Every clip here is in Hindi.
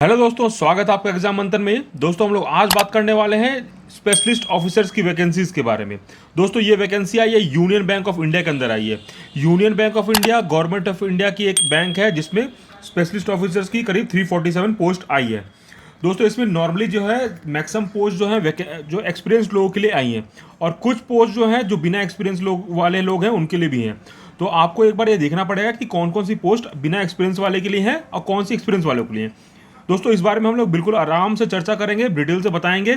हेलो दोस्तों, स्वागत है आपका एग्जाम मंथन में। दोस्तों हम लोग आज बात करने वाले हैं स्पेशलिस्ट ऑफिसर्स की वैकेंसीज के बारे में। दोस्तों ये वैकेंसी आई है यूनियन बैंक ऑफ इंडिया के अंदर आई है। Union bank of India government of India की एक बैंक है जिसमें स्पेशलिस्ट ऑफिसर्स की करीब 347 पोस्ट आई है। दोस्तों इसमें नॉर्मली जो है मैक्सिमम पोस्ट जो है जो एक्सपीरियंस लोगों के लिए आई हैं, और कुछ पोस्ट जो है जो बिना एक्सपीरियंस वाले लोग हैं उनके लिए भी हैं। तो आपको एक बार ये देखना पड़ेगा कि कौन कौन सी पोस्ट बिना एक्सपीरियंस वाले के लिए है और कौन सी एक्सपीरियंस वालों के लिए है। दोस्तों इस बारे में हम लोग बिल्कुल आराम से चर्चा करेंगे, डिटेल से बताएंगे।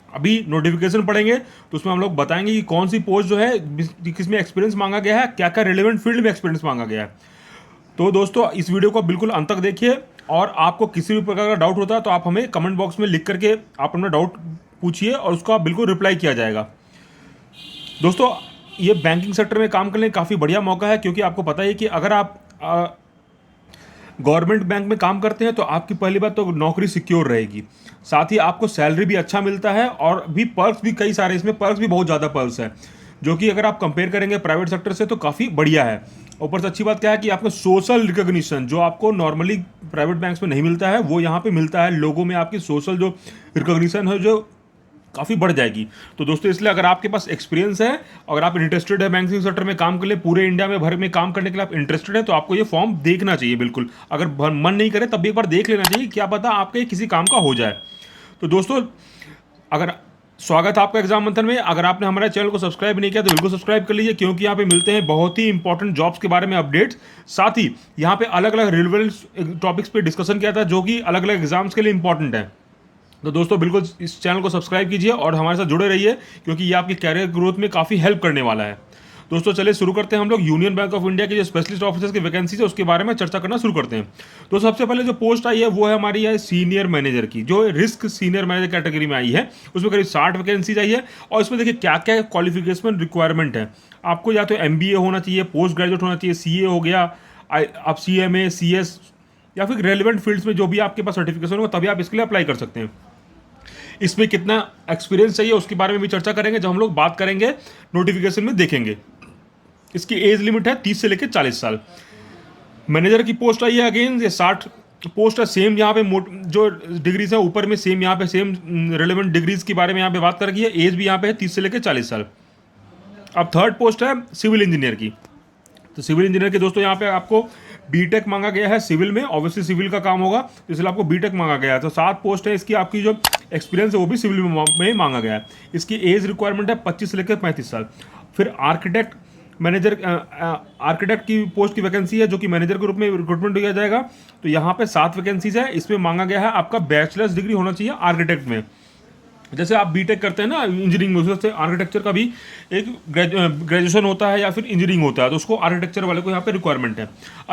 अभी नोटिफिकेशन पढ़ेंगे तो उसमें हम लोग बताएंगे कि कौन सी पोस्ट जो है किसमें एक्सपीरियंस मांगा गया है, क्या क्या रिलेवेंट फील्ड में एक्सपीरियंस मांगा गया है। तो दोस्तों इस वीडियो को बिल्कुल अंत तक देखिए, और आपको किसी भी प्रकार का डाउट होता है तो आप हमें कमेंट बॉक्स में लिख करके आप अपना डाउट पूछिए और उसका बिल्कुल रिप्लाई किया जाएगा। दोस्तों ये बैंकिंग सेक्टर में काम करने का काफ़ी बढ़िया मौका है, क्योंकि आपको पता है कि अगर आप गवर्नमेंट बैंक में काम करते हैं तो आपकी पहली बात तो नौकरी सिक्योर रहेगी, साथ ही आपको सैलरी भी अच्छा मिलता है, और भी पर्क्स भी कई सारे, इसमें पर्क्स भी बहुत ज़्यादा पर्क्स है जो कि अगर आप कंपेयर करेंगे प्राइवेट सेक्टर से तो काफ़ी बढ़िया है। ऊपर से अच्छी बात क्या है कि आपको सोशल रिकॉग्निशन जो आपको नॉर्मली प्राइवेट बैंक्स में नहीं मिलता है वो यहाँ पे मिलता है। लोगों में आपकी सोशल जो रिकॉग्निशन है जो काफ़ी बढ़ जाएगी। तो दोस्तों इसलिए अगर आपके पास एक्सपीरियंस है, अगर आप इंटरेस्टेड है बैंकिंग सेक्टर में काम के लिए, पूरे इंडिया में भर में काम करने के लिए आप इंटरेस्टेड है, तो आपको ये फॉर्म देखना चाहिए बिल्कुल। अगर मन नहीं करे तब भी एक बार देख लेना चाहिए, क्या पता आपके किसी काम का हो जाए। तो दोस्तों अगर स्वागत है आपका एग्जाम मंथन में। अगर आपने हमारे चैनल को सब्सक्राइब नहीं किया तो बिल्कुल सब्सक्राइब कर लीजिए, क्योंकि यहाँ पे मिलते हैं बहुत ही इंपॉर्टेंट जॉब्स के बारे में अपडेट्स। साथ ही यहाँ पे अलग अलग रिलेवेंट टॉपिक्स पे डिस्कशन किया था जो कि अलग अलग एग्जाम्स के लिए इंपॉर्टेंट है। तो दोस्तों बिल्कुल इस चैनल को सब्सक्राइब कीजिए और हमारे साथ जुड़े रहिए, क्योंकि ये आपकी कैरियर ग्रोथ में काफ़ी हेल्प करने वाला है। दोस्तों चलिए शुरू करते हैं। हम लोग यूनियन बैंक ऑफ इंडिया की जो स्पेशलिस्ट ऑफिसर्स की वैकेंसी है उसके बारे में चर्चा करना शुरू करते हैं। तो सबसे पहले जो पोस्ट आई है वो है हमारी है सीनियर मैनेजर की, जो रिस्क सीनियर मैनेजर कैटेगरी में आई है। उसमें करीब 60 वैकेंसीज आई है, और इसमें देखिए क्या क्या क्वालिफिकेशन रिक्वायरमेंट है। आपको या तो MBA होना चाहिए, पोस्ट ग्रेजुएट होना चाहिए, CA हो गया, आप CMA CS या फिर रेलिवेंट फील्ड्स में जो भी आपके पास सर्टिफिकेशन हो तभी आप इसके लिए अप्लाई कर सकते हैं। इसमें कितना एक्सपीरियंस चाहिए उसके बारे में भी चर्चा करेंगे जब हम लोग बात करेंगे, नोटिफिकेशन में देखेंगे। इसकी एज लिमिट है 30 से लेकर 40 साल। मैनेजर की पोस्ट आई है, अगेन ये 60 पोस्ट है। सेम यहाँ पे जो डिग्रीज है ऊपर में सेम, यहाँ पे सेम रिलेवेंट डिग्रीज के बारे में यहाँ पे बात कर रही है। एज भी यहाँ पे है 30 से लेकर 40 साल। अब थर्ड पोस्ट है सिविल इंजीनियर की। तो सिविल इंजीनियर के दोस्तों यहाँ पे आपको बीटेक मांगा गया है सिविल में, ऑब्वियसली सिविल का काम होगा तो इसलिए आपको बीटेक मांगा गया है। तो 7 पोस्ट है इसकी। आपकी जो एक्सपीरियंस है वो भी सिविल में मांगा गया है। इसकी एज रिक्वायरमेंट है 25 से लेकर 35 साल। फिर आर्किटेक्ट मैनेजर आर्किटेक्ट की पोस्ट की वैकेंसी है जो कि मैनेजर के रूप में रिक्रूटमेंट किया जाएगा। तो यहाँ पे 7 वैकेंसीज है। इसमें मांगा गया है आपका बैचलर्स डिग्री होना चाहिए आर्किटेक्ट में। जैसे आप बीटेक करते हैं ना इंजीनियरिंग में, उससे आर्किटेक्चर का भी एक ग्रेजुएशन होता है या फिर इंजीनियरिंग होता है, तो उसको आर्किटेक्चर वाले को यहाँ पे रिक्वायरमेंट है।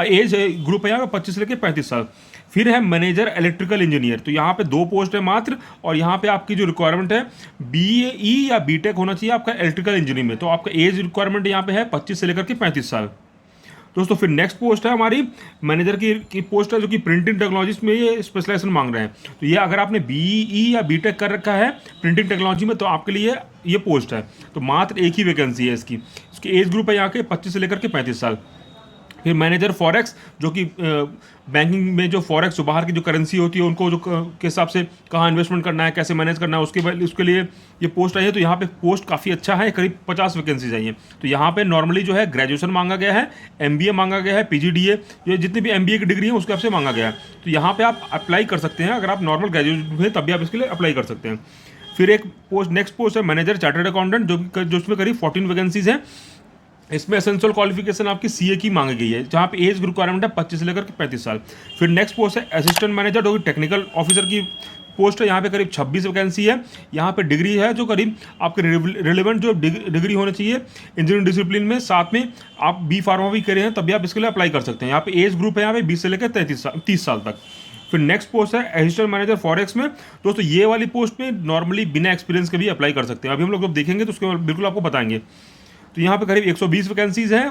एज ग्रुप है यहाँ पे 25 से लेकर 35 साल। फिर है मैनेजर इलेक्ट्रिकल इंजीनियर। तो यहाँ पे 2 पोस्ट है मात्र, और यहाँ पे आपकी जो रिक्वायरमेंट है BE या बीटेक होना चाहिए आपका इलेक्ट्रिकल इंजीनियरिंग में। तो आपका एज रिक्वायरमेंट यहाँ पे है 25 से लेकर के 35 साल। दोस्तों फिर नेक्स्ट पोस्ट है हमारी मैनेजर की पोस्ट है जो कि प्रिंटिंग टेक्नोलॉजीज में ये स्पेशलाइजेशन मांग रहे हैं। तो ये अगर आपने BE या बीटेक कर रखा है प्रिंटिंग टेक्नोलॉजी में तो आपके लिए ये पोस्ट है। तो मात्र एक ही वैकेंसी है इसकी एज ग्रुप है यहाँ के 25 से लेकर के 35 साल। फिर मैनेजर फॉरेक्स, जो कि बैंकिंग में जो फॉरेक्स जो बाहर की जो करेंसी होती है उनको जो के हिसाब से कहाँ इन्वेस्टमेंट करना है, कैसे मैनेज करना है, उसके लिए ये पोस्ट आई है। तो यहाँ पे पोस्ट काफ़ी अच्छा है, करीब 50 वैकेंसीज आई हैं। तो यहाँ पे नॉर्मली जो है ग्रेजुएशन मांगा गया है, MBA मांगा गया है, PGDA, ये जितनी भी MBA की डिग्री है उसके आपसे मांगा गया है। तो यहाँ पर आप अप्लाई कर सकते हैं। अगर आप नॉर्मल ग्रेजुएट हैं तब भी आप इसके लिए अप्लाई कर सकते हैं। फिर एक पोस्ट नेक्स्ट पोस्ट है मैनेजर चार्टर्ड अकाउंटेंट, जो उसमें करीब 14 वैकेंसीज हैं। इसमें एसेंशियल क्वालिफिकेशन आपकी CA की मांगी गई है, जहाँ पे एज रिक्वायरमेंट है 25 से लेकर के 35 साल। फिर नेक्स्ट पोस्ट है असिस्टेंट मैनेजर, जो कि टेक्निकल ऑफिसर की पोस्ट है। यहाँ पे करीब 26 वैकेंसी है। यहाँ पे डिग्री है जो करीब आपके रिलेवेंट जो डिग्री होनी चाहिए इंजीनियरिंग डिसिप्लिन में, साथ में आप B फार्मा भी करे हैं तभी आप इसके लिए अप्लाई कर सकते हैं। यहाँ पे एज ग्रुप है यहाँ पे 20 से लेकर 30 साल तक। फिर नेक्स्ट पोस्ट है असिस्टेंट मैनेजर फॉरेक्स में। दोस्तों ये वाली पोस्ट में नॉर्मली बिना एक्सपीरियंस के भी अप्लाई कर सकते हैं। अभी हम लोग जब देखेंगे तो उसके बिल्कुल आपको बताएंगे। तो यहाँ पे करीब 120 वैकेंसीज हैं।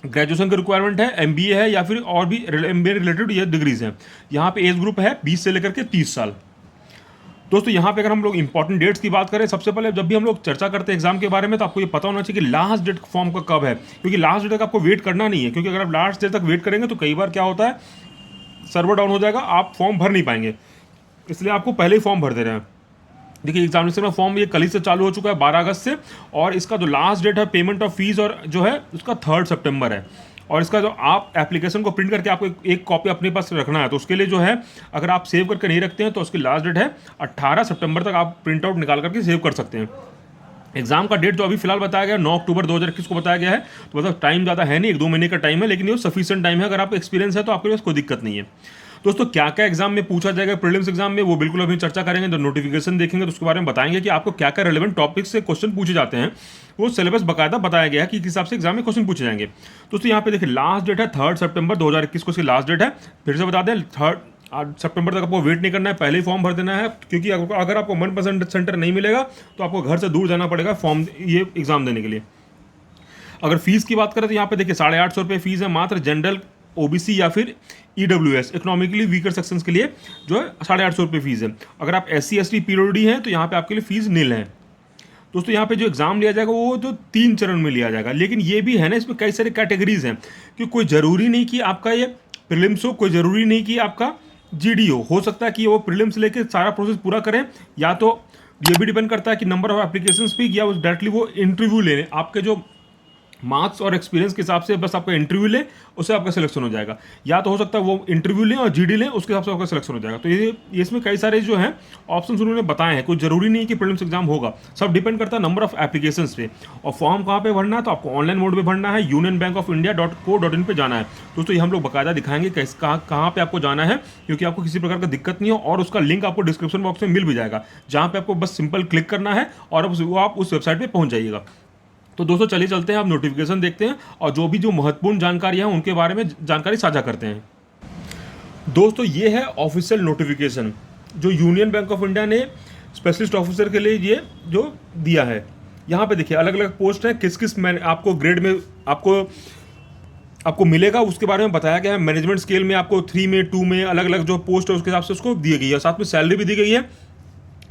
ग्रेजुएशन की रिक्वायरमेंट है, MBA है या फिर और भी MBA रिलेटेड ये डिग्रीज हैं। यहाँ पे एज ग्रुप है 20 से लेकर के 30 साल। दोस्तों यहाँ पे अगर हम लोग इंपॉर्टेंट डेट्स की बात करें, सबसे पहले जब भी हम लोग चर्चा करते हैं एग्जाम के बारे में तो आपको ये पता होना चाहिए कि लास्ट डेट फॉर्म का कब है, क्योंकि लास्ट डेट तक आपको वेट करना नहीं है। क्योंकि अगर आप लास्ट डेट तक वेट करेंगे तो कई बार क्या होता है सर्वर डाउन हो जाएगा, आप फॉर्म भर नहीं पाएंगे, इसलिए आपको पहले ही फॉर्म भर दे रहे हैं। देखिए एग्जामिनेशन का फॉर्म ये कल ही से चालू हो चुका है 12 अगस्त से, और इसका जो लास्ट डेट है पेमेंट ऑफ फीस और जो है उसका 3 सितंबर है। और इसका जो आप एप्लीकेशन को प्रिंट करके आपको एक कॉपी अपने पास रखना है, तो उसके लिए जो है अगर आप सेव करके नहीं रखते हैं तो उसकी लास्ट डेट है 18 सितंबर तक आप प्रिंट आउट निकाल करके सेव कर सकते हैं। एग्जाम का डेट जो अभी फिलहाल बताया गया है 9 अक्टूबर 2021 को बताया गया है, तो मतलब टाइम ज़्यादा है नहीं, 1-2 महीने का टाइम है, लेकिन ये सफिशिएंट टाइम है। अगर आपको एक्सपीरियंस है तो आपके पास कोई दिक्कत नहीं है। दोस्तों क्या क्या एग्जाम में पूछा जाएगा प्रीलिम्स एग्जाम में, वो बिल्कुल अभी चर्चा करेंगे। तो नोटिफिकेशन देखेंगे तो उसके बारे में बताएंगे कि आपको क्या क्या रेलेवेंट टॉपिक से क्वेश्चन पूछे जाते हैं, वो सिलेबस बाकायदा बताया गया है कि किस हिसाब से एग्जाम में क्वेश्चन पूछे जाएंगे। दोस्तों यहाँ पे देखिए लास्ट डेट है 3 सितंबर 2021 को इसकी लास्ट डेट है। फिर से बता दें 3 सितंबर तक आपको वेट नहीं करना है, पहले ही फॉर्म भर देना है, क्योंकि अगर आपको मनपसंद सेंटर नहीं मिलेगा तो आपको घर से दूर जाना पड़ेगा फॉर्म ये एग्जाम देने के लिए। अगर फीस की बात करें तो यहाँ पे देखिए 850 रुपये फीस है मात्र जनरल, ओबीसी या फिर ईडब्ल्यूएस इकोनॉमिकली वीकर सेक्शंस के लिए जो है 850 रुपये फीस है। अगर आप SC ST पीडब्ल्यूडी हैं तो यहाँ पे आपके लिए फीस नील है। दोस्तों यहाँ पे जो एग्जाम लिया जाएगा वो जो 3 चरण में लिया जाएगा, लेकिन ये भी है ना इसमें कई सारे कैटेगरीज हैं, कि कोई ज़रूरी नहीं कि आपका ये प्रीलिम्स हो, कोई ज़रूरी नहीं कि आपका GD हो सकता है कि वो प्रीलिम्स लेके सारा प्रोसेस पूरा करें, या तो ये भी डिपेंड करता है कि नंबर ऑफ एप्लीकेशंस पे, या डायरेक्टली वो इंटरव्यू ले लें, आपके जो मार्क्स और एक्सपीरियंस के हिसाब से बस आपका इंटरव्यू लें, उससे आपका सिलेक्शन हो जाएगा। या तो हो सकता है वो इंटरव्यू लें और GD लें, उसके हिसाब से आपका सिलेक्शन हो जाएगा। तो ये इसमें कई सारे जो हैं ऑप्शन उन्होंने बताए हैं, कोई जरूरी नहीं कि प्रीलिम्स एग्जाम होगा, सब डिपेंड करता है नंबर ऑफ एप्लीकेशंस पे। और फॉर्म कहाँ पे भरना है, तो आपको ऑनलाइन मोड में भरना है, unionbankofindia.co.in पे जाना है। दोस्तों ये हम लोग बाकायदा दिखाएंगे कहाँ पे आपको जाना है, क्योंकि आपको किसी प्रकार का दिक्कत नहीं हो, और उसका लिंक आपको डिस्क्रिप्शन बॉक्स में मिल भी जाएगा, जहाँ पे आपको बस सिंपल क्लिक करना है और आप उस वेबसाइट पर पहुँच जाइएगा। तो दोस्तों चलिए चलते हैं, आप नोटिफिकेशन देखते हैं और जो महत्वपूर्ण जानकारी है उनके बारे में जानकारी साझा करते हैं। दोस्तों ये है ऑफिशियल नोटिफिकेशन जो यूनियन बैंक ऑफ इंडिया ने स्पेशलिस्ट ऑफिसर के लिए ये जो दिया है। यहाँ पे देखिए अलग अलग पोस्ट हैं, किस किस आपको ग्रेड में आपको मिलेगा उसके बारे में बताया गया है। मैनेजमेंट स्केल में आपको 3 में 2 में अलग अलग जो पोस्ट है उसके हिसाब से उसको दी गई है, साथ में सैलरी भी दी गई है।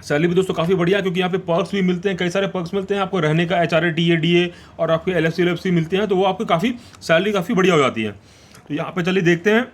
सैलरी भी दोस्तों काफ़ी बढ़िया, क्योंकि यहाँ पे पर्क्स भी मिलते हैं, कई सारे पर्क्स मिलते हैं आपको रहने का, HRA TA DA और आपके LFC मिलते हैं, तो वो आपको काफ़ी सैलरी काफ़ी बढ़िया हो जाती है। तो यहाँ पे चलिए देखते हैं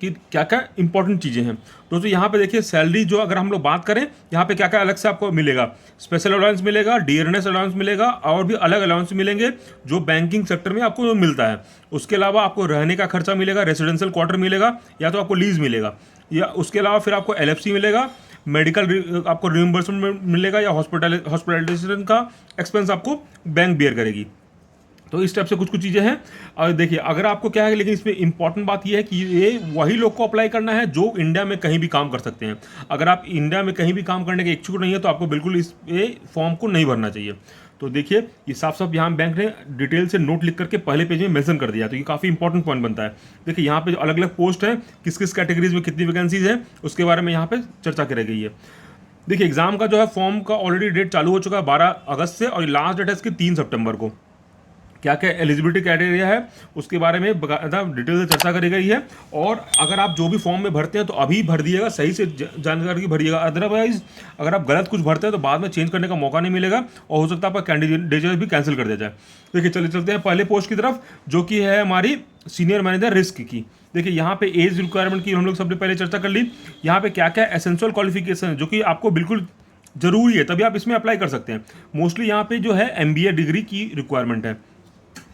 कि क्या क्या इंपॉर्टेंट चीज़ें हैं। दोस्तों यहाँ पे देखिए सैलरी जो अगर हम लोग बात करें, यहाँ पे क्या क्या अलग से आपको मिलेगा, स्पेशल अलाउंस मिलेगा, डियरनेस अलाउंस मिलेगा, और भी अलग अलाउंस मिलेंगे जो बैंकिंग सेक्टर में आपको मिलता है। उसके अलावा आपको रहने का खर्चा मिलेगा, रेसिडेंशियल क्वार्टर मिलेगा, या तो आपको लीज मिलेगा, या उसके अलावा फिर आपको LFC मिलेगा, मेडिकल आपको रिइंबर्समेंट मिलेगा, या हॉस्पिटलाइजेशन का एक्सपेंस आपको बैंक बियर करेगी। तो इस टाइप से कुछ चीज़ें हैं। और देखिए अगर आपको क्या है, लेकिन इसमें इंपॉर्टेंट बात यह है कि ये वही लोग को अप्लाई करना है जो इंडिया में कहीं भी काम कर सकते हैं। अगर आप इंडिया में कहीं भी काम करने के इच्छुक नहीं है तो आपको बिल्कुल इस फॉर्म को नहीं भरना चाहिए। तो देखिए ये साफ साफ यहाँ बैंक ने डिटेल से नोट लिख करके पहले पेज में मेंशन कर दिया, तो ये काफ़ी इंपॉर्टेंट पॉइंट बनता है। देखिए यहाँ पे जो अलग अलग पोस्ट हैं, किस किस कैटेगरीज में कितनी वैकेंसीज हैं, उसके बारे में यहाँ पे चर्चा करी गई है। देखिए एग्जाम का जो है फॉर्म का ऑलरेडी डेट चालू हो चुका है 12 अगस्त से, और लास्ट डेट है इसकी 3 सितंबर को। क्या क्या एलिजिबिलिटी क्राइटेरिया है उसके बारे में डिटेल से चर्चा करी गई है। और अगर आप जो भी फॉर्म में भरते हैं तो अभी भर दिएगा, सही से जानकारी भरिएगा, अदरवाइज अगर आप गलत कुछ भरते हैं तो बाद में चेंज करने का मौका नहीं मिलेगा, और हो सकता है आपका कैंडिडेट भी कैंसिल कर दिया जाए। देखिए चलिए चलते हैं पहले पोस्ट की तरफ, जो कि है हमारी सीनियर मैनेजर रिस्क की। देखिए यहाँ पे एज रिक्वायरमेंट की हम लोग सबसे पहले चर्चा कर ली। यहाँ पे क्या क्या एसेंशियल क्वालिफिकेशन है जो कि आपको बिल्कुल जरूरी है, तभी आप इसमें अप्लाई कर सकते हैं। मोस्टली यहाँ पे जो है MBA डिग्री की रिक्वायरमेंट है,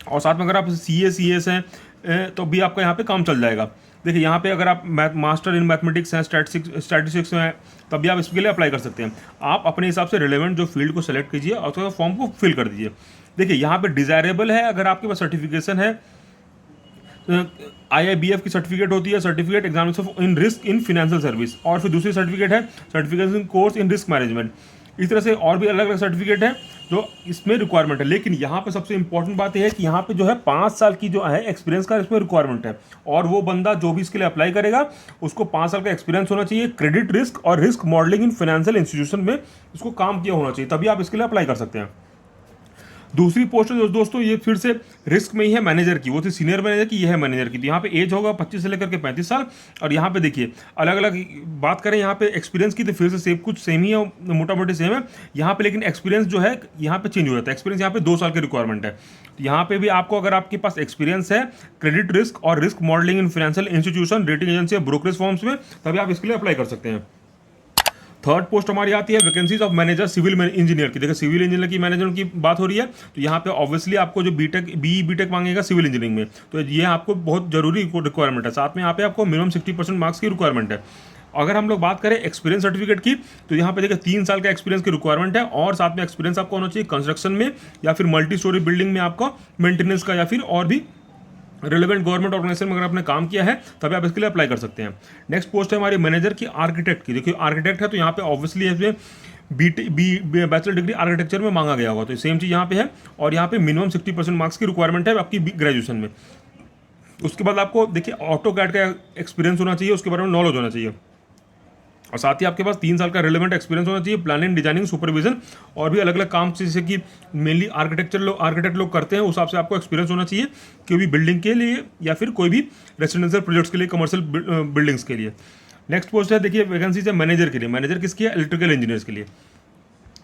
और साथ में अगर आप CA CS हैं तो भी आपका यहाँ पे काम चल जाएगा। देखिए यहाँ पे अगर आप मास्टर इन मैथमेटिक्स हैं, स्टैटिस्टिक्स में हैं, तब भी आप इसके लिए अप्लाई कर सकते हैं। आप अपने हिसाब से रिलेवेंट जो फील्ड को सेलेक्ट कीजिए और उसके फॉर्म को फिल कर दीजिए। देखिए यहाँ पे डिज़ायरेबल है अगर आपके पास सर्टिफिकेशन है, IIBF की सर्टिफिकेट होती है, certificate examination in risk in financial service, और फिर दूसरी सर्टिफिकेट है certification course in risk management. इस तरह से और भी अलग अलग सर्टिफिकेट हैं जो इसमें रिक्वायरमेंट है। लेकिन यहाँ पे सबसे इंपॉर्टेंट बात यह है कि यहाँ पे जो है 5 साल की जो है एक्सपीरियंस का इसमें रिक्वायरमेंट है, और वो बंदा जो भी इसके लिए अप्लाई करेगा उसको 5 साल का एक्सपीरियंस होना चाहिए, क्रेडिट रिस्क और risk modelling in financial institution में उसको काम किया होना चाहिए, तभी आप इसके लिए अप्लाई कर सकते हैं। दूसरी पोस्ट है दोस्तों ये फिर से रिस्क में ही है मैनेजर की, वो थी सीनियर मैनेजर की, ये है मैनेजर की। तो यहाँ पे एज होगा 25 से लेकर के 35 साल। और यहाँ पे देखिए अलग अलग बात करें यहाँ पे एक्सपीरियंस की, तो फिर से सेम कुछ सेम ही है, मोटा मोटी सेम है यहाँ पे, लेकिन एक्सपीरियंस जो है यहाँ पे चेंज हो जाता है। एक्सपीरियंस यहाँ पे 2 साल की रिक्वायरमेंट है। तो यहाँ पे भी आपको, अगर आपके पास एक्सपीरियंस है क्रेडिट रिस्क और risk modelling in financial institution, rating agency, brokerage forms में, तभी आप इसके लिए अप्लाई कर सकते हैं। थर्ड पोस्ट हमारी आती है vacancies of manager civil engineer की। देखिए सिविल इंजीनियर की मैनेजर की बात हो रही है, तो यहाँ पे ऑब्वियसली आपको जो बीटेक मांगेगा सिविल इंजीनियरिंग में, तो ये आपको बहुत जरूरी रिक्वायरमेंट है। साथ में यहाँ पे आपको मिनिमम 60% मार्क्स की रिक्वायरमेंट है। अगर हम लोग बात करें एक्सपीरियंस सर्टिफिकेट की, तो यहाँ पे देखिए 3 साल का एक्सपीरियंस की रिक्वायरमेंट है, और साथ में एक्सपीरियंस आपको होना चाहिए कंस्ट्रक्शन में या फिर मल्टी स्टोरी बिल्डिंग में आपका मेंटेनेंस का, या फिर और भी रिलेवेंट गवर्नमेंट ऑर्गेनाइजेशन में अगर आपने काम किया है तभी आप इसके लिए अप्लाई कर सकते हैं। नेक्स्ट पोस्ट है हमारी मैनेजर की आर्किटेक्ट की। देखिए आर्किटेक्ट है तो यहाँ पे ऑब्वियसली इसमें बैचलर डिग्री आर्किटेक्चर में मांगा गया होगा, तो सेम चीज़ यहाँ पे है। और यहाँ पे मिनिमम 60% मार्क्स की रिक्वायरमेंट है आपकी ग्रेजुएशन में। उसके बाद आपको देखिए ऑटो कैड का एक्सपीरियंस होना चाहिए, उसके बारे में नॉलेज होना चाहिए, और साथ ही आपके पास 3 साल का रिलेवेंट एक्सपीरियंस होना चाहिए प्लानिंग, डिजाइनिंग, सुपरविजन और भी अलग अलग काम, जैसे कि मेनली आर्किटेक्ट लोग करते हैं, उस हिसाब से आपको एक्सपीरियंस होना चाहिए, कोई भी बिल्डिंग के लिए या फिर कोई भी रेसिडेंशियल प्रोजेक्ट्स के लिए, कमर्शियल बिल्डिंग्स के लिए। नेक्स्ट पोस्ट है देखिए वैकेंसीज है मैनेजर के लिए। मैनेजर किसकी है? इलेक्ट्रिकल इंजीनियर्स के लिए।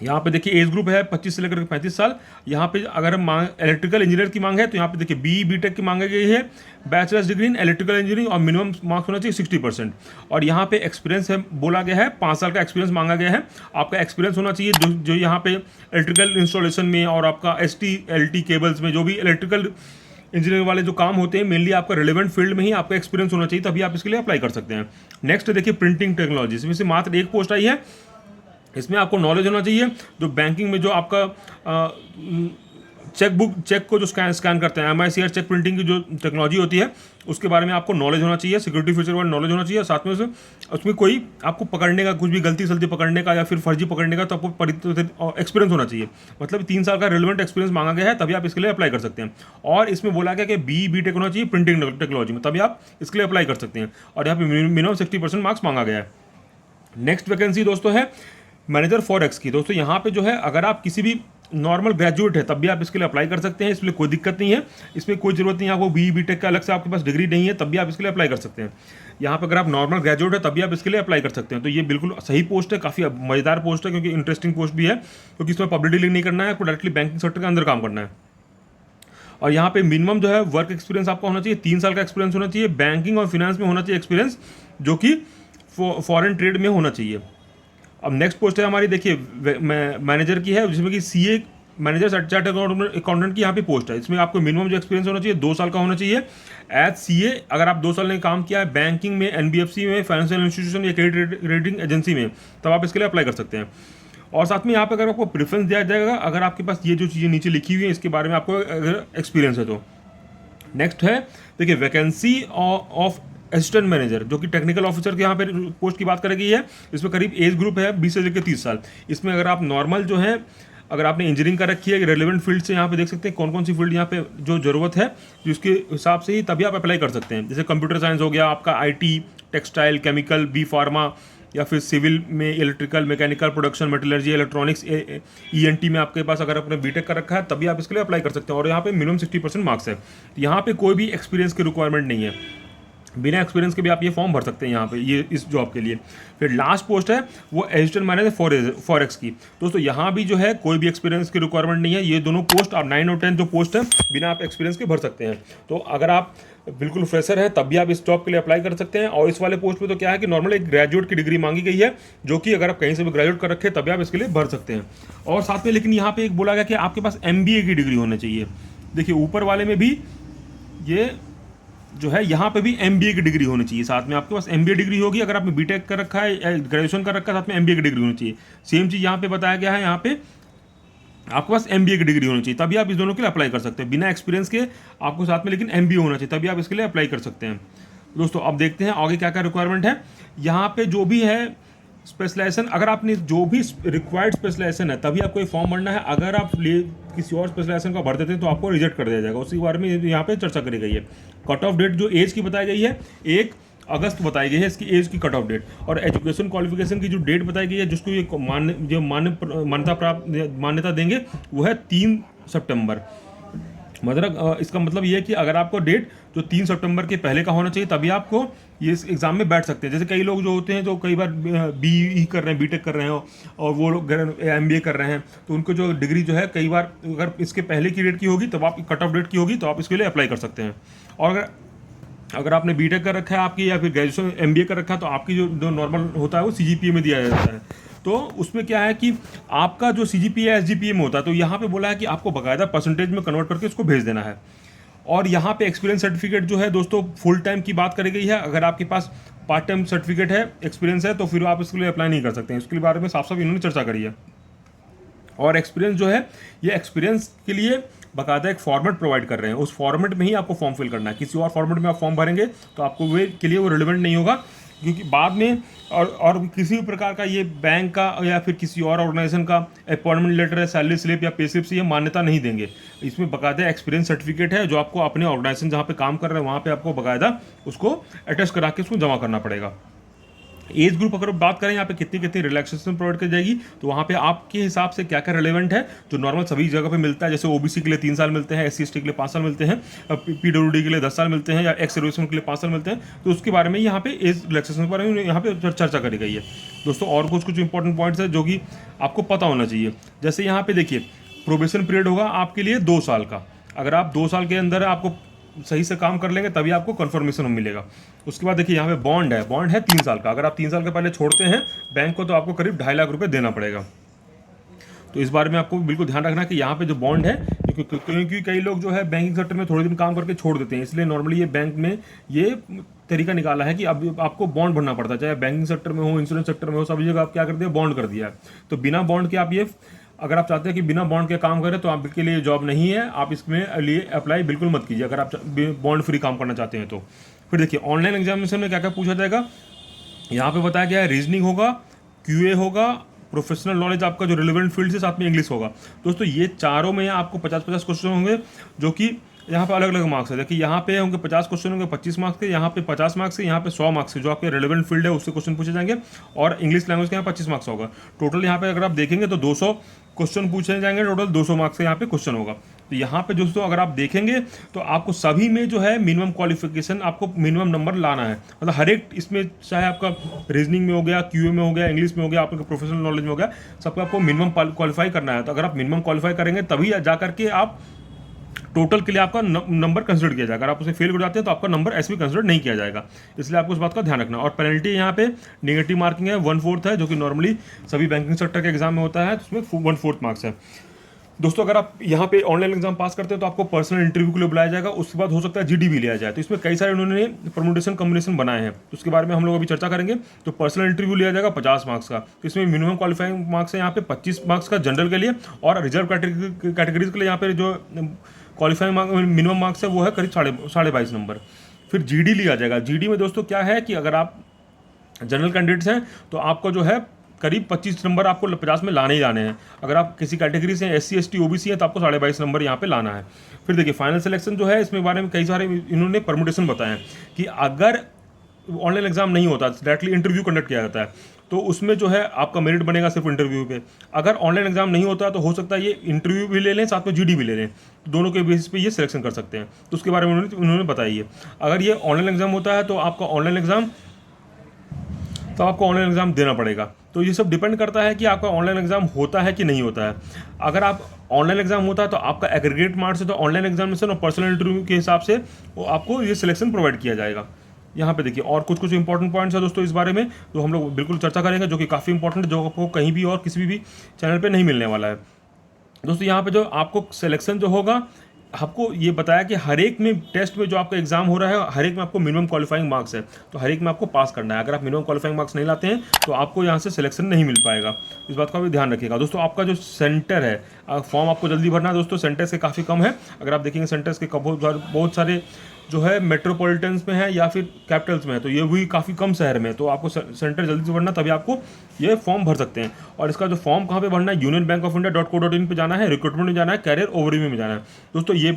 यहाँ पे देखिए एज ग्रुप है 25 से लेकर 35 साल। यहाँ पे अगर मांग इलेक्ट्रिकल इंजीनियर की मांग है, तो यहाँ पे देखिए बीटेक की मांगी गई है, bachelors degree in electrical engineering, और मिनिमम मार्क्स होना चाहिए 60%। और यहाँ पे एक्सपीरियंस है बोला गया है, 5 साल का एक्सपीरियंस मांगा गया है। आपका एक्सपीरियंस होना चाहिए जो यहाँ पे इलेक्ट्रिकल इंस्टॉलेशन में और आपका ST-LT केबल्स में, जो भी इलेक्ट्रिकल इंजीनियरिंग वाले जो काम होते हैं मेनली आपका रिलेवेंट फील्ड में ही आपका एक्सपीरियंस होना चाहिए, तभी आप इसके लिए अप्लाई कर सकते हैं। नेक्स्ट देखिए प्रिंटिंग टेक्नोलॉजी, इसमें से मात्र एक पोस्ट आई है। इसमें आपको नॉलेज होना चाहिए जो बैंकिंग में जो आपका चेक को जो स्कैन करते हैं, MICR चेक प्रिंटिंग की जो टेक्नोलॉजी होती है उसके बारे में आपको नॉलेज होना चाहिए, सिक्योरिटी फीचर वाला नॉलेज होना चाहिए। साथ में उसमें कोई आपको पकड़ने का, कुछ भी गलती सलती पकड़ने का या फिर फर्जी पकड़ने का, तो आपको एक्सपीरियंस होना चाहिए। मतलब 3 साल का रिलेवेंट एक्सपीरियंस मांगा गया है, तभी आप इसके लिए अप्लाई कर सकते हैं। और इसमें बोला गया कि बीटेक होना चाहिए प्रिंटिंग टेक्नोलॉजी में, तभी आप इसके लिए अप्लाई कर सकते हैं। और यहाँ पे मिनिमम 60% मार्क्स मांगा गया है। नेक्स्ट वैकेंसी दोस्तों है मैनेजर फॉरेक्स की। दोस्तों यहाँ पे जो है अगर आप किसी भी नॉर्मल ग्रेजुएट है तब भी आप इसके लिए अप्लाई कर सकते हैं, इसमें कोई दिक्कत नहीं है, इसमें कोई जरूरत नहीं है आपको बीटेक का अलग से आपके पास डिग्री नहीं है तब भी आप इसके लिए अप्लाई कर सकते हैं। यहाँ पे अगर आप नॉर्मल ग्रेजुएट है तब भी आप इसके लिए अप्लाई कर सकते हैं। तो ये बिल्कुल सही पोस्ट है, काफ़ी मजेदार पोस्ट है, क्योंकि इंटरेस्टिंग पोस्ट भी है, क्योंकि इसमें पब्लिक डीलिंग नहीं करना है, आपको डायरेक्टली बैंकिंग सेक्टर के अंदर काम करना है। और यहाँ पे मिनिमम जो है वर्क एक्सपीरियंस आपका होना चाहिए, 3 साल का एक्सपीरियंस होना चाहिए, बैंकिंग और फाइनेंस में होना चाहिए एक्सपीरियंस, जो कि फॉरेन ट्रेड में होना चाहिए। अब नेक्स्ट पोस्ट है हमारी देखिए मैनेजर की है, जिसमें कि CA मैनेजर चार्ट अकाउंटेंट की यहाँ पे पोस्ट है। इसमें आपको मिनिमम जो एक्सपीरियंस होना चाहिए 2 साल का होना चाहिए एज CA। अगर आप 2 साल ने काम किया है बैंकिंग में, NBFC में, फाइनेंशियल इंस्टीट्यूशन या क्रेडिट रेटिंग एजेंसी में, तब आप इसके लिए अप्लाई कर सकते हैं। और साथ में यहाँ पे अगर आपको प्रेफरेंस दिया जाएगा अगर आपके पास ये जो चीज़ें नीचे लिखी हुई है इसके बारे में आपको अगर एक्सपीरियंस है तो। नेक्स्ट है देखिए वैकेंसी ऑफ असिस्टेंट मैनेजर, जो कि टेक्निकल ऑफिसर के यहाँ पे पोस्ट की बात करेगी है। इसमें करीब एज ग्रुप है 20 से लेकर 30 साल। इसमें अगर आप नॉर्मल जो है, अगर आपने इंजीनियरिंग कर रखी है, रेलेवेंट फील्ड से यहाँ पे देख सकते हैं कौन कौन सी फील्ड यहाँ पे जो ज़रूरत है, जिसके हिसाब से ही तभी आप अप्लाई कर सकते हैं। जैसे कंप्यूटर साइंस हो गया आपका, IT, textile, chemical, B pharma, या फिर सिविल में electrical, mechanical, production, metallurgy, electronics, ENT में आपके पास अगर आपने बीटेक कर रखा है तभी आप इसके लिए अप्लाई कर सकते हैं। और यहाँ पे मिनिमम 60% मार्क्स है। यहाँ पे कोई भी एक्सपीरियंस की रिक्वायरमेंट नहीं है, बिना एक्सपीरियंस के भी आप ये फॉर्म भर सकते हैं यहाँ पे ये इस जॉब के लिए। फिर लास्ट पोस्ट है वो असिस्टेंट मैनेजर फॉरेक्स की। दोस्तों यहाँ भी जो है कोई भी एक्सपीरियंस की रिक्वायरमेंट नहीं है। ये दोनों पोस्ट आप 9 और 10 जो पोस्ट है बिना आप एक्सपीरियंस के भर सकते हैं। तो अगर आप बिल्कुल फ्रेशर है तब भी आप इस जॉब के लिए अप्लाई कर सकते हैं। और इस वाले पोस्ट पे तो क्या है कि नॉर्मल एक ग्रेजुएट की डिग्री मांगी गई है, जो कि अगर आप कहीं से भी ग्रेजुएट कर रखे तभी आप इसके लिए भर सकते हैं। और साथ में लेकिन यहाँ पे एक बोला गया कि आपके पास MBA की डिग्री होनी चाहिए। देखिए ऊपर वाले में भी ये जो है यहाँ पे भी MBA की डिग्री होनी चाहिए। साथ में आपके पास MBA डिग्री होगी, अगर आपने बीटेक कर रखा है या ग्रेजुएशन कर रखा है साथ में MBA की डिग्री होनी चाहिए। सेम चीज़ यहाँ पे बताया गया है, यहाँ पे आपके पास MBA की डिग्री होनी चाहिए, तभी आप इस दोनों के लिए अप्लाई कर सकते हैं। बिना एक्सपीरियंस के आपको साथ में लेकिन MBA होना चाहिए, तभी आप इसके लिए अप्लाई कर सकते हैं। दोस्तों अब देखते हैं आगे क्या क्या रिक्वायरमेंट है। यहाँ पे जो भी है स्पेशलाइजेशन, अगर आपने जो भी रिक्वायर्ड स्पेशलाइजेशन है तभी आपको ये फॉर्म भरना है। अगर आप किसी और स्पेशलाइजेशन का भर देते हैं तो आपको रिजेक्ट कर दिया जाएगा। उसी बारे में यहाँ पे चर्चा करी गई है। कट ऑफ डेट जो एज की बताई गई है 1 अगस्त बताई गई है इसकी एज की कट ऑफ डेट। और एजुकेशन क्वालिफिकेशन की जो डेट बताई गई है जिसको ये मान्यता देंगे वो है 3 सितंबर। मतलब इसका मतलब ये है कि अगर आपको डेट जो 3 सितंबर के पहले का होना चाहिए तभी आपको ये इस एग्ज़ाम में बैठ सकते हैं। जैसे कई लोग जो होते हैं जो कई बार बी कर रहे हैं, बीटेक कर रहे हो और वो लोग एमबीए कर रहे हैं, तो उनको जो डिग्री जो है कई बार अगर इसके पहले की डेट की होगी तब आप कट ऑफ डेट की होगी तो आप इसके लिए अप्लाई कर सकते हैं। और अगर आपने बीटेक कर रखा है आपकी या फिर ग्रेजुएशन एमबीए कर रखा है तो आपकी जो नॉर्मल होता है वो सीजीपीए में दिया जाता है। तो उसमें क्या है कि आपका जो सीजीपीए एसजीपीए में होता है तो यहाँ पे बोला है कि आपको बाकायदा परसेंटेज में कन्वर्ट करके उसको भेज देना है। और यहाँ पे एक्सपीरियंस सर्टिफिकेट जो है दोस्तों फुल टाइम की बात करी गई है। अगर आपके पास पार्ट टाइम सर्टिफिकेट है, एक्सपीरियंस है, तो फिर आप इसके लिए अप्लाई नहीं कर सकते हैं। इसके बारे में साफ साफ इन्होंने चर्चा करी है। और एक्सपीरियंस जो है ये एक्सपीरियंस के लिए बाकायदा एक फॉर्मेट प्रोवाइड कर रहे हैं, उस फॉर्मेट में ही आपको फॉर्म फिल करना है। किसी और फॉर्मेट में आप फॉर्म भरेंगे तो आपको वे के लिए वो रिलेवेंट नहीं होगा, क्योंकि बाद में और किसी भी प्रकार का ये बैंक का या फिर किसी और ऑर्गेनाइजेशन का अपॉइंटमेंट लेटर है, सैलरी स्लिप या पे स्लिप से ये मान्यता नहीं देंगे। इसमें बाकायदा एक्सपीरियंस सर्टिफिकेट है जो आपको अपने ऑर्गेनाइजेशन जहाँ पे काम कर रहे हैं वहाँ पे आपको बाकायदा उसको अटैच करा के उसको जमा करना पड़ेगा। एज ग्रुप अगर बात करें यहाँ पे कितनी कितनी रिलैक्सेशन प्रोवाइड की जाएगी तो वहाँ पे आपके हिसाब से क्या क्या रिलेवेंट है जो नॉर्मल सभी जगह पे मिलता है। जैसे ओबीसी के लिए 3 साल मिलते हैं, एससी एसटी के लिए 5 साल मिलते हैं, पीडब्ल्यूडी के लिए 10 साल मिलते हैं या एक्स सर्विसमैन के लिए 5 साल मिलते हैं। तो उसके बारे में यहाँ पे एज रिलैक्सेशन के बारे में यहाँ पे चर्चा करी गई है दोस्तों। और कुछ कुछ इंपॉर्टेंट पॉइंट्स है जो कि आपको पता होना चाहिए। जैसे यहाँ पे देखिए प्रोबेशन पीरियड होगा आपके लिए 2 साल का। अगर आप 2 साल के अंदर आपको सही से काम कर लेंगे तभी आपको कंफर्मेशन मिलेगा। उसके बाद देखिए यहाँ पे बॉन्ड है 3 साल का। अगर आप 3 साल के पहले छोड़ते हैं बैंक को तो आपको करीब 2.5 लाख रुपए देना पड़ेगा। तो इस बारे में आपको बिल्कुल ध्यान रखना कि यहाँ पे जो बॉन्ड है, क्योंकि कई लोग जो है बैंकिंग सेक्टर में थोड़े दिन काम करके छोड़ देते हैं, इसलिए नॉर्मली ये बैंक में ये तरीका निकाला है कि अब आपको बॉन्ड भरना पड़ता है। चाहे बैंकिंग सेक्टर में हो, इंश्योरेंस सेक्टर में हो, सभी जगह आप क्या कर दिया, बॉन्ड कर दिया है। तो बिना बॉन्ड के आप ये अगर आप चाहते हैं कि बिना बॉन्ड के काम करें तो आपके लिए जॉब नहीं है, आप इसमें लिए अप्लाई बिल्कुल मत कीजिए अगर आप बॉन्ड फ्री काम करना चाहते हैं तो। फिर देखिए ऑनलाइन एग्जामिनेशन में क्या क्या पूछा जाएगा, यहाँ पे बताया गया है रीजनिंग होगा, क्यूए होगा, प्रोफेशनल नॉलेज आपका जो रिलेवेंट फील्ड से, साथ में इंग्लिश होगा। दोस्तों ये चारों में आपको 50-50 क्वेश्चन होंगे जो कि यहाँ पे अलग अलग मार्क्स है। देखिए यहाँ पे होंगे 50 क्वेश्चन होंगे 25 मार्क्स के, यहाँ पे 50 मार्क्स के, यहाँ पे 100 मार्क्स के जो आपके रिलेवेंट फील्ड है उससे क्वेश्चन पूछे जाएंगे। और इंग्लिश लैंग्वेज के यहाँ 25 मार्क्स होगा। टोटल यहाँ पे अगर आप देखेंगे तो 200 क्वेश्चन पूछे जाएंगे, टोटल 200 मार्क्स का यहाँ पे क्वेश्चन होगा। तो यहाँ पे दोस्तों अगर आप देखेंगे तो आपको सभी में जो है मिनिमम क्वालिफिकेशन, आपको मिनिमम नंबर लाना है। मतलब हर एक इसमें चाहे आपका रीजनिंग में हो गया, क्यूए में हो गया, इंग्लिश में हो गया, आपका प्रोफेशनल नॉलेज में हो गया, सबको आपको मिनिमम क्वालिफाई करना है। तो अगर आप मिनिमम क्वालिफाई करेंगे तभी जा करके आप टोटल के लिए आपका नंबर कंसिडर किया जाएगा। अगर आप उसे फेल कर जाते हैं तो आपका नंबर ऐसे भी कंसिडर नहीं किया जाएगा, इसलिए आपको इस बात का ध्यान रखना। और पेनल्टी यहाँ पे नेगेटिव मार्किंग है 1/4 है, जो कि नॉर्मली सभी बैंकिंग सेक्टर के एग्जाम में होता है, तो उसमें 1/4 मार्क्स है। दोस्तों अगर आप यहाँ पे ऑनलाइन एग्जाम पास करते हैं तो आपको पर्सनल इंटरव्यू के लिए बुलाया जाएगा, उसके बाद हो सकता है जीडी भी लिया जाए। तो इसमें कई सारे उन्होंने परमुटेशन कॉम्बिनेशन बनाए हैं, तो उसके बारे में हम लोग अभी चर्चा करेंगे। तो पर्सनल इंटरव्यू लिया जाएगा 50 मार्क्स का, तो इसमें मिनिमम क्वालिफाइंग मार्क्स है यहाँ पे 25 मार्क्स का जनरल के लिए, और रिजर्व कैटेगरीज के लिए यहाँ पे जो क्वालिफाइंग मिनिमम मार्क्स है वो है करीब 22.5 नंबर। फिर जीडी लिया जाएगा। जीडी में दोस्तों क्या है कि अगर आप जनरल कैंडिडेट्स हैं तो आपको जो है करीब 25 नंबर आपको 50 में लाने ही लाने हैं। अगर आप किसी कैटेगरी से एससी एसटी ओबीसी है तो आपको 22.5 नंबर यहाँ पे लाना है। फिर देखिए फाइनल सिलेक्शन जो है, इसमें बारे में कई सारे इन्होंने परमुटेशन बताए हैं कि अगर ऑनलाइन एग्जाम नहीं होता, डायरेक्टली इंटरव्यू कंडक्ट किया जाता है, तो उसमें जो है आपका मेरिट बनेगा सिर्फ इंटरव्यू पे। अगर ऑनलाइन एग्जाम नहीं होता तो हो सकता है ये इंटरव्यू भी ले लें, साथ में जीडी भी ले लें, तो दोनों के बेसिस पे ये सिलेक्शन कर सकते हैं। तो उसके बारे में उन्होंने बताई है। अगर ये ऑनलाइन एग्जाम होता है तो आपका ऑनलाइन एग्जाम देना पड़ेगा। तो ये सब डिपेंड करता है कि आपका ऑनलाइन एग्जाम होता है कि नहीं होता है। अगर आप ऑनलाइन एग्जाम होता है तो आपका एग्रीगेट मार्क्स है, तो ऑनलाइन एग्जामिनेशन और पर्सनल इंटरव्यू के हिसाब से वो आपको ये सिलेक्शन प्रोवाइड किया जाएगा। यहाँ पे देखिए और कुछ इंपॉर्टेंट पॉइंट्स है दोस्तों इस बारे में, तो हम लोग बिल्कुल चर्चा करेंगे, जो कि काफ़ी इंपॉर्टेंट है, जो आपको कहीं भी और किसी भी चैनल पे नहीं मिलने वाला है। दोस्तों यहाँ पे जो आपको सिलेक्शन जो होगा, आपको ये बताया कि हर एक में टेस्ट में जो आपका एग्जाम हो रहा है, हर एक में आपको मिनिमम क्वालिफाइंग मार्क्स है, तो हर एक में आपको पास करना है। अगर आप मिनिमम क्वालिफाइंग मार्क्स नहीं लाते हैं तो आपको यहाँ से सिलेक्शन नहीं मिल पाएगा। इस बात का भी ध्यान रखिएगा दोस्तों। आपका जो सेंटर है, फॉर्म आपको जल्दी भरना है दोस्तों, सेंटर्स के काफ़ी कम है। अगर आप देखेंगे सेंटर्स के बहुत सारे जो है मेट्रोपॉलिटन्स में है या फिर कैपिटल्स में है, तो ये भी काफ़ी कम शहर में है, तो आपको सेंटर जल्दी से भरना, तभी आपको ये फॉर्म भर सकते हैं। और इसका जो फॉर्म कहाँ पे भरना है, union bank of India .co.in पे जाना है, रिक्रूटमेंट में जाना है, कैरियर ओवरव्यू में जाना है। दोस्तों ये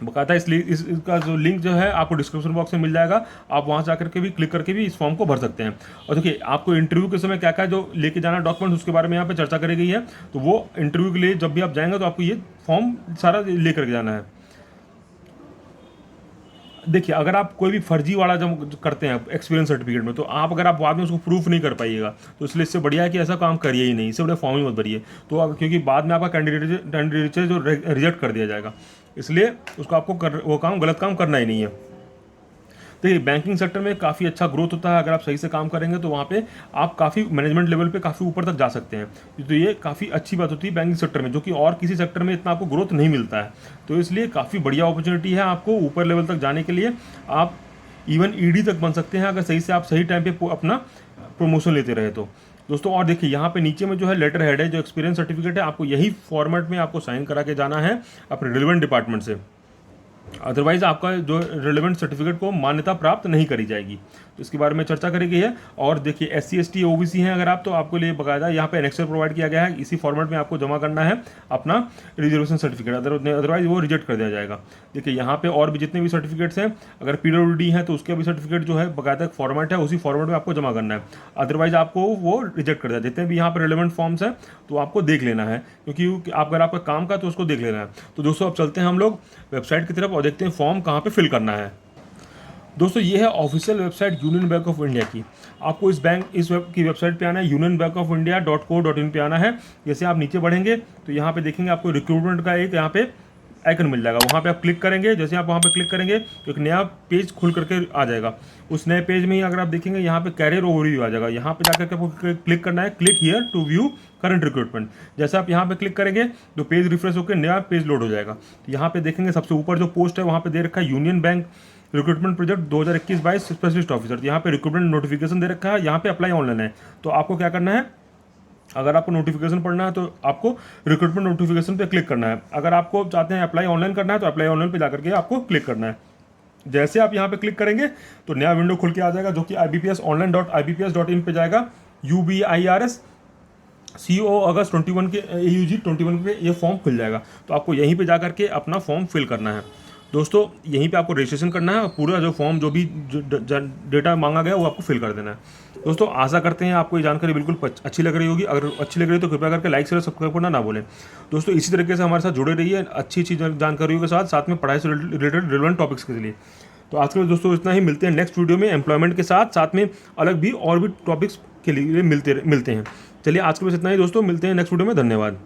बकायदा इसका जो लिंक जो है आपको डिस्क्रिप्शन बॉक्स में मिल जाएगा, आप वहाँ जा करके भी क्लिक करके भी इस फॉर्म को भर सकते हैं। और देखिए आपको इंटरव्यू के समय क्या क्या जो लेके जाना डॉक्यूमेंट्स उसके बारे में यहाँ पे चर्चा करी गई है। तो वो इंटरव्यू के लिए जब भी आप जाएंगे तो आपको ये फॉर्म सारा ले करके जाना है। देखिए अगर आप कोई भी फर्जी वाला जब करते हैं एक्सपीरियंस सर्टिफिकेट में, तो अगर आप बाद में उसको प्रूफ नहीं कर पाइएगा, तो इसलिए इससे बढ़िया है कि ऐसा काम करिए ही नहीं, इससे बढ़िया फॉर्म ही मत भरिए। तो क्योंकि बाद में आपका कैंडिडेट जो रिजेक्ट कर दिया जाएगा, इसलिए उसको आपको वो गलत काम करना ही नहीं है। देखिए बैंकिंग सेक्टर में काफ़ी अच्छा ग्रोथ होता है, अगर आप सही से काम करेंगे तो वहाँ पे आप काफ़ी मैनेजमेंट लेवल पे काफ़ी ऊपर तक जा सकते हैं। तो ये काफ़ी अच्छी बात होती है बैंकिंग सेक्टर में, जो कि और किसी सेक्टर में इतना आपको ग्रोथ नहीं मिलता है। तो इसलिए काफ़ी बढ़िया अपॉर्चुनिटी है आपको ऊपर लेवल तक जाने के लिए। आप इवन ईडी तक बन सकते हैं अगर सही से आप सही टाइम पे अपना प्रमोशन लेते रहे तो। दोस्तों और देखिए यहाँ पे नीचे में जो है लेटर हेड है, जो एक्सपीरियंस सर्टिफिकेट है, आपको यही फॉर्मेट में आपको साइन करा के जाना है अपने रिलेवेंट डिपार्टमेंट से, अदरवाइज आपका जो रिलेवेंट सर्टिफिकेट को मान्यता प्राप्त नहीं करी जाएगी। तो इसके बारे में चर्चा करी गई है। और देखिए SC ST OBC हैं अगर आप, तो आपको लिए बकायदा यहाँ पे एनेक्सर प्रोवाइड किया गया है, इसी फॉर्मेट में आपको जमा करना है अपना रिजर्वेशन सर्टिफिकेट, अदरवाइज वो रिजेक्ट कर दिया जाएगा। देखिए यहाँ पे और भी जितने भी सर्टिफिकेट्स हैं, अगर PWD है तो उसके भी सर्टिफिकेट जो है बकायदा फॉर्मेट है, उसी फॉर्मेट में आपको जमा करना है, अदरवाइज आपको वो रिजेक्ट कर दिया। जितने भी यहाँ पर रिलेवेंट फॉर्म्स हैं तो आपको देख लेना है, क्योंकि आप अगर आपका काम का तो उसको देख लेना है। तो दोस्तों अब चलते हैं हम लोग वेबसाइट की तरफ और देखते हैं फॉर्म कहाँ पे फिल करना है। दोस्तों ये है official website union bank of India की। आपको इस वेब की वेबसाइट पे आना है, unionbankofindia.co.in पे आना है। जैसे आप नीचे बढ़ेंगे तो यहाँ पे देखेंगे आपको रिक्रूटमेंट का एक यहाँ पे आइकन मिल जाएगा, वहाँ पे आप क्लिक करेंगे। जैसे आप वहाँ पे क्लिक करेंगे तो एक नया पेज खुल करके आ जाएगा। उस नए पेज में ही अगर आप देखेंगे यहाँ पे कैरियर ओवरव्यू आ जाएगा, यहाँ पे जाकर के आपको क्लिक करना है, click here to view current recruitment. जैसे आप यहाँ पे क्लिक करेंगे तो पेज रिफ्रेश होकर नया पेज लोड हो जाएगा। तो यहाँ पे देखेंगे सबसे ऊपर जो पोस्ट है वहाँ पे दे रखा है union bank recruitment project 2021-22 specialist officer. यहाँ पे रिक्रूटमेंट नोटिफिकेशन दे रखा है, यहाँ पे अप्लाई ऑनलाइन है। तो आपको क्या करना है, अगर आपको नोटिफिकेशन पढ़ना है तो आपको रिक्रूटमेंट नोटिफिकेशन पे क्लिक करना है। अगर आपको चाहते हैं अप्लाई ऑनलाइन करना है तो अप्लाई ऑनलाइन पे जाकर के आपको क्लिक करना है। जैसे आप यहाँ पे क्लिक करेंगे तो नया विंडो खुल के आ जाएगा, जो कि ibpsonline.ibps.in पे जाएगा। UBIRS CO अगस्त 21 के AUG 21 पे ये फॉर्म खुल जाएगा। तो आपको यहीं पे जाकर के अपना फॉर्म फिल करना है। दोस्तों यहीं पे आपको रजिस्ट्रेशन करना है और पूरा जो फॉर्म जो भी डेटा मांगा गया वो आपको फिल कर देना है। दोस्तों आशा करते हैं आपको ये जानकारी बिल्कुल अच्छी लग रही होगी। अगर अच्छी लग रही है तो कृपया करके लाइक शेयर सब्सक्राइब करना ना भूलें। दोस्तों इसी तरीके से हमारे साथ जुड़े रहिए अच्छी अच्छी जानकारियों के साथ में पढ़ाई से रिलेटेड रिलेवेंट टॉपिक्स के लिए। तो आज के लिए दोस्तों इतना ही, मिलते हैं नेक्स्ट वीडियो में एम्प्लॉयमेंट के साथ में अलग भी और भी टॉपिक्स के लिए मिलते हैं। चलिए आज के लिए इतना ही दोस्तों, मिलते हैं नेक्स्ट वीडियो में। धन्यवाद।